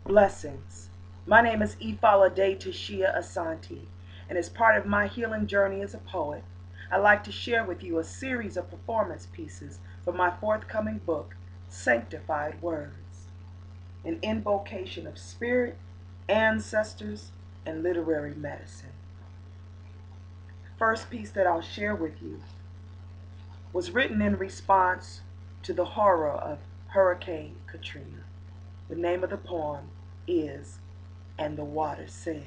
Blessings. My name is Ifalade TaShia Asanti, and as part of my healing journey as a poet, I'd like to share with you a series of performance pieces from my forthcoming book, Sanctified Words, an invocation of spirit, ancestors, and literary medicine. The first piece that I'll share with you was written in response to the horror of Hurricane Katrina. The name of the poem is And the Water Said.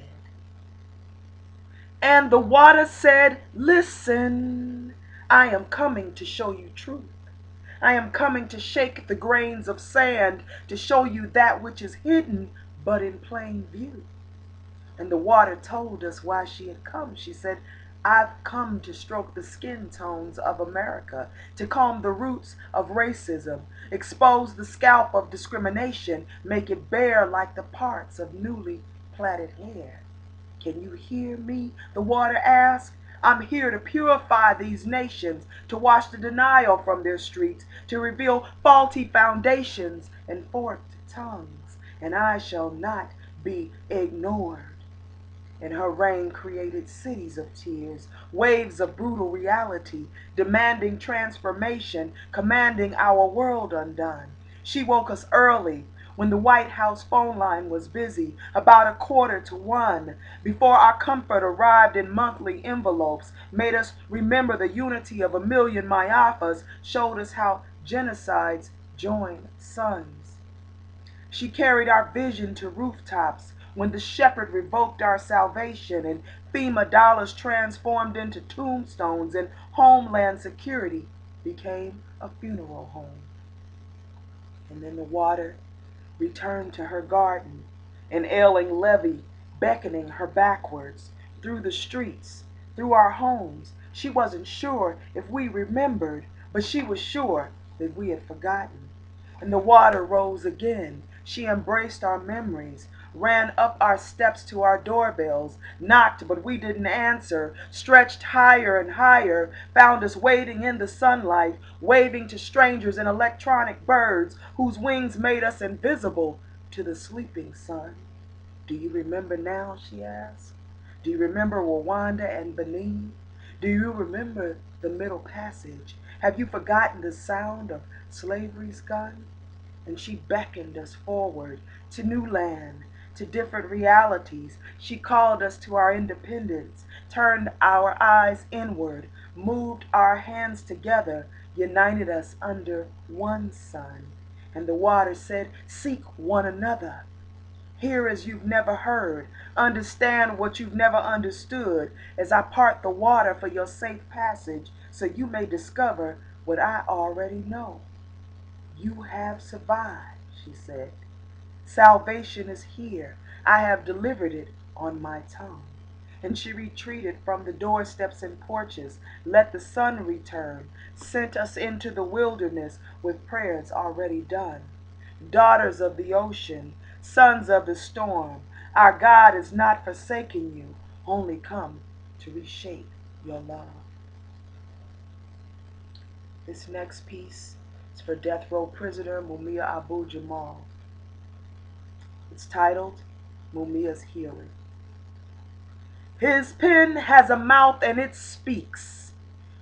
And the water said, listen, I am coming to show you truth. I am coming to shake the grains of sand to show you that which is hidden but in plain view. And the water told us why she had come. She said, I've come to stroke the skin tones of America, to comb the roots of racism, expose the scalp of discrimination, make it bare like the parts of newly plaited hair. Can you hear me? The water asked. I'm here to purify these nations, to wash the denial from their streets, to reveal faulty foundations and forked tongues, and I shall not be ignored. And her rain created cities of tears, waves of brutal reality, demanding transformation, commanding our world undone. She woke us early when the White House phone line was busy, about 1:45, before our comfort arrived in monthly envelopes, made us remember the unity of a million Mayafas, showed us how genocides join sons. She carried our vision to rooftops when the shepherd revoked our salvation and FEMA dollars transformed into tombstones and Homeland Security became a funeral home. And then the water returned to her garden, an ailing levee beckoning her backwards through the streets, through our homes. She wasn't sure if we remembered, but she was sure that we had forgotten. And the water rose again. She embraced our memories, ran up our steps to our doorbells, knocked but we didn't answer, stretched higher and higher, found us waiting in the sunlight, waving to strangers and electronic birds whose wings made us invisible to the sleeping sun. Do you remember now, she asked? Do you remember Rwanda and Benin? Do you remember the Middle Passage? Have you forgotten the sound of slavery's gun? And she beckoned us forward to new land, to different realities. She called us to our independence, turned our eyes inward, moved our hands together, united us under one sun. And the water said, seek one another. Hear as you've never heard, understand what you've never understood, as I part the water for your safe passage, so you may discover what I already know. You have survived, she said. Salvation is here. I have delivered it on my tongue. And she retreated from the doorsteps and porches, let the sun return, sent us into the wilderness with prayers already done. Daughters of the ocean, sons of the storm, our God is not forsaking you, only come to reshape your love. This next piece is for death row prisoner Mumia Abu Jamal. It's titled Mumia's Healing. His pen has a mouth and it speaks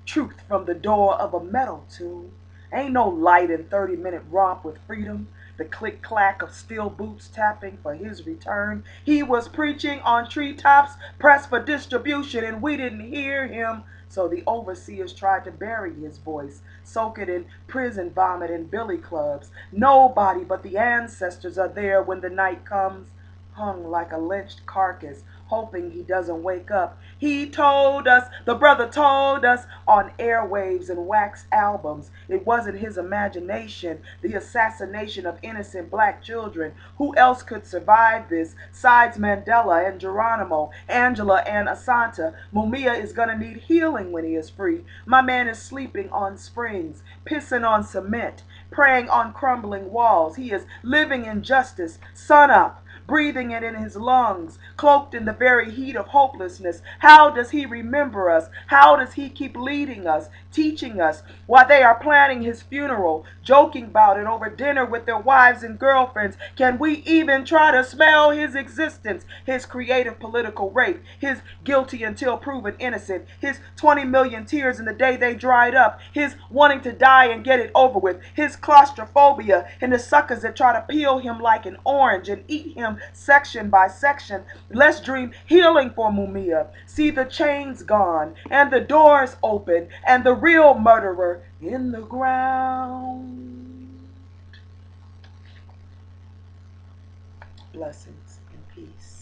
truth from the door of a metal tomb. Ain't no light in 30-minute romp with freedom. The click-clack of steel boots tapping for his return. He was preaching on treetops, pressed for distribution, and we didn't hear him. So the overseers tried to bury his voice, soak it in prison vomit and billy clubs. Nobody but the ancestors are there when the night comes, hung like a lynched carcass, hoping he doesn't wake up. He told us, the brother told us, on airwaves and wax albums. It wasn't his imagination, the assassination of innocent black children. Who else could survive this? Sides Mandela and Geronimo, Angela and Asanta. Mumia is gonna need healing when he is free. My man is sleeping on springs, pissing on cement, praying on crumbling walls. He is living in justice. Sun up. breathing it in his lungs, cloaked in the very heat of hopelessness. How does he remember us? How does he keep leading us, teaching us, while they are planning his funeral, joking about it over dinner with their wives and girlfriends? Can we even try to smell his existence, his creative political rape, his guilty until proven innocent, his 20 million tears in the day they dried up, his wanting to die and get it over with, his claustrophobia and the suckers that try to peel him like an orange and eat him section by section? Let's dream healing for Mumia. See the chains gone and the doors open and the real murderer in the ground. Blessings and peace.